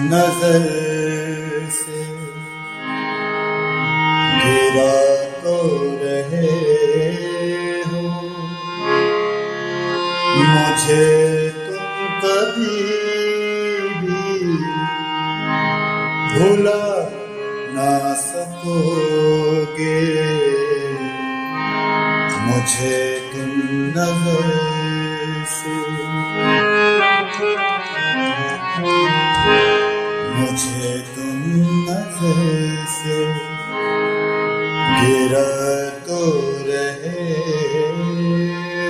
नजर से गिरा तो रहे हो, मुझे तुम कभी भी भुला ना सकोगे। मुझे तुम नजर से, मुझे तुम नजर से गिरा तो रहे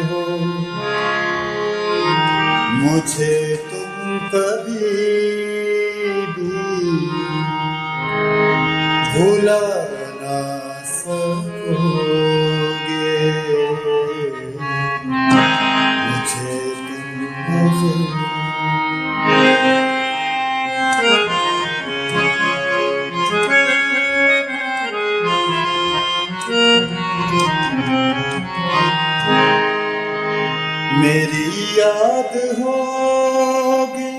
हो, मुझे तुम कभी भी भुला ना सकोगे। मुझे तुम नजर मेरी याद होगी,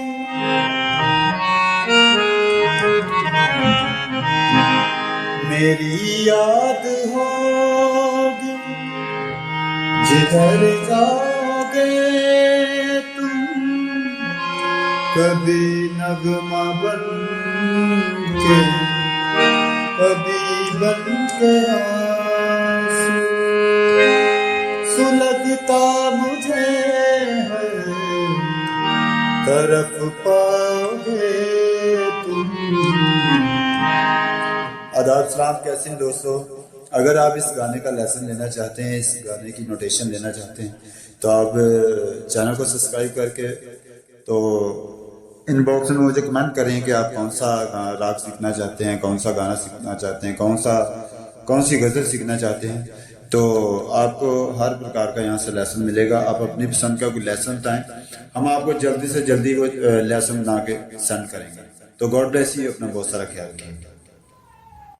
मेरी याद होगी, जिधर जाओगे तुम। कभी नगमा बन के, कभी बन के आंसू, सुलगता मुझे हर तरफ पाओगे तुम। आदाब सलाम, कैसे हैं दोस्तों। अगर आप इस गाने का लेसन लेना चाहते हैं, इस गाने की नोटेशन लेना चाहते हैं, तो आप चैनल को सब्सक्राइब करके तो इनबॉक्स में मुझे कमेंट करें कि आप कौन सा राग सीखना चाहते हैं, कौन सा गाना सीखना चाहते हैं, कौन सी गज़ल सीखना चाहते हैं। तो आपको हर प्रकार का यहाँ से लेसन मिलेगा। आप अपनी पसंद का कोई लेसन बताएं, हम आपको जल्दी से जल्दी वो लेसन बना के सेंड करेंगे। तो गॉड ब्लेस यू, अपना बहुत सारा ख्याल रखिए।